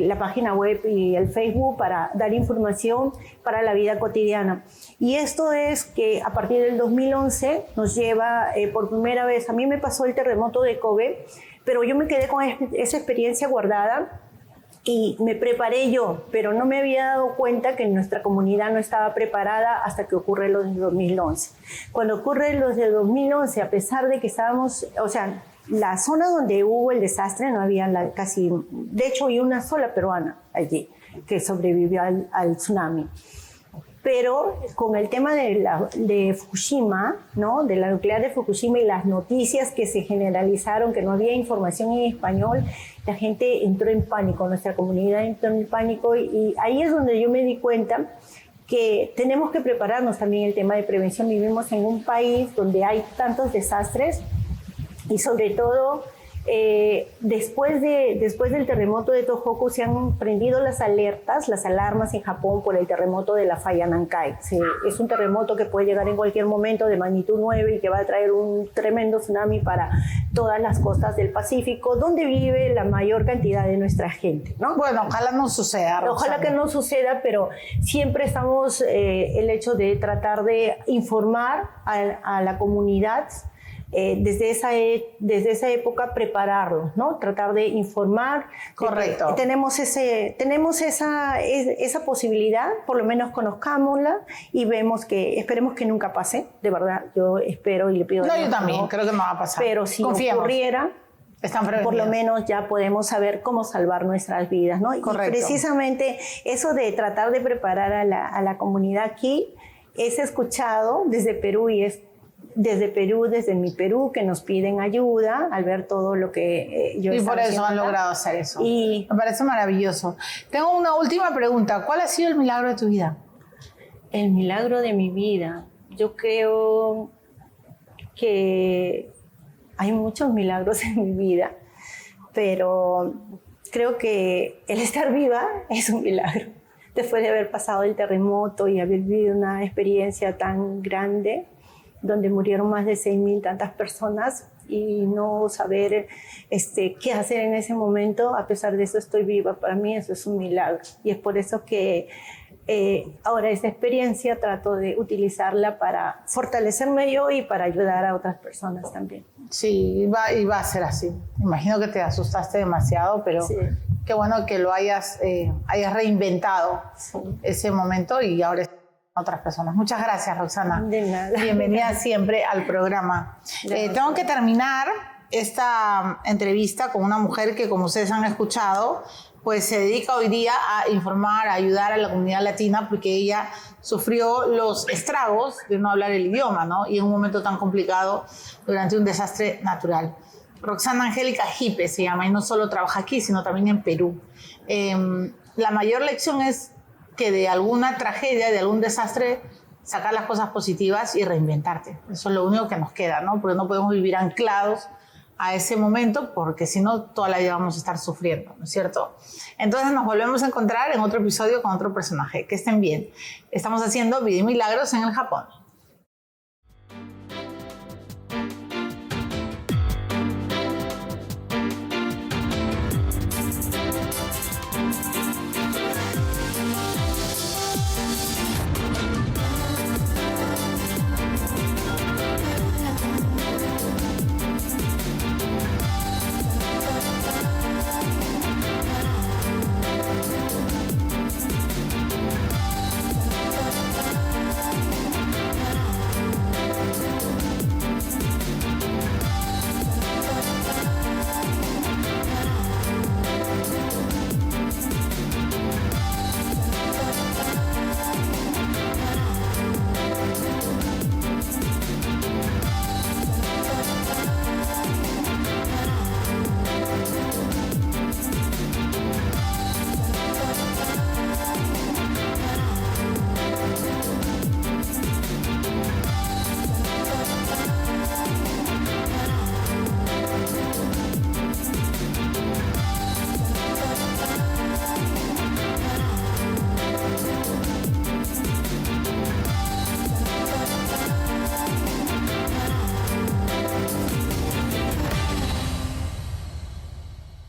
la página web y el Facebook para dar información para la vida cotidiana. Y esto es que a partir del 2011 nos lleva por primera vez, a mí me pasó el terremoto de Kobe, pero yo me quedé con esa experiencia guardada y me preparé yo, pero no me había dado cuenta que nuestra comunidad no estaba preparada hasta que ocurre lo del 2011. Cuando ocurre lo del 2011, a pesar de que estábamos, o sea, la zona donde hubo el desastre no había casi, de hecho hay una sola peruana allí que sobrevivió al tsunami. Pero con el tema de Fukushima, ¿no? De la nuclear de Fukushima y las noticias que se generalizaron, que no había información en español, la gente entró en pánico, nuestra comunidad entró en pánico y ahí es donde yo me di cuenta que tenemos que prepararnos también el tema de prevención. Vivimos en un país donde hay tantos desastres y sobre todo después del terremoto de Tohoku se han prendido las alarmas en Japón por el terremoto de la falla Nankai. Es un terremoto que puede llegar en cualquier momento de magnitud 9 y que va a traer un tremendo tsunami para todas las costas del Pacífico, donde vive la mayor cantidad de nuestra gente, ¿no? Bueno, ojalá no suceda, Roxana. Ojalá que no suceda, pero siempre estamos el hecho de tratar de informar a la comunidad. Desde esa época prepararlos, ¿no? Tratar de informar. Correcto. Tenemos esa posibilidad, por lo menos conozcámosla y esperemos que nunca pase, de verdad, yo espero y le pido. No, yo también, creo que no va a pasar. Pero si Confiemos. ocurriera, Están prevenidos. Por lo menos ya podemos saber cómo salvar nuestras vidas, ¿no? Correcto. Y precisamente eso de tratar de preparar a la comunidad aquí es escuchado desde Perú y es desde mi Perú, que nos piden ayuda al ver todo lo que yo y estaba por eso haciendo han acá. logrado hacer eso. Y me parece maravilloso. Tengo una última pregunta. ¿Cuál ha sido el milagro de tu vida? el milagro de mi vida, yo creo que hay muchos milagros en mi vida, pero creo que el estar viva es un milagro. Después de haber pasado el terremoto y haber vivido una experiencia tan grande, donde murieron más de 6,000 tantas personas, y no saber qué hacer en ese momento, a pesar de eso estoy viva. Para mí eso es un milagro. Y es por eso que ahora esa experiencia trato de utilizarla para fortalecerme yo y para ayudar a otras personas también. Sí, va a ser así. Imagino que te asustaste demasiado, pero Sí. qué bueno que lo hayas reinventado, Sí. ese momento, y ahora están otras personas. Muchas gracias, Roxana. De nada. Bienvenida siempre al programa. Tengo que terminar esta entrevista con una mujer que, como ustedes han escuchado, pues se dedica hoy día a informar, a ayudar a la comunidad latina, porque ella sufrió los estragos de no hablar el idioma, ¿no? Y en un momento tan complicado durante un desastre natural. Roxana Angélica Jipe se llama, y no solo trabaja aquí, sino también en Perú. La mayor lección es que de alguna tragedia, de algún desastre, sacar las cosas positivas y reinventarte. Eso es lo único que nos queda, ¿no? Porque no podemos vivir anclados a ese momento, porque si no, toda la vida vamos a estar sufriendo, ¿no es cierto? Entonces nos volvemos a encontrar en otro episodio con otro personaje. Que estén bien. Estamos haciendo Vida y Milagros en el Japón.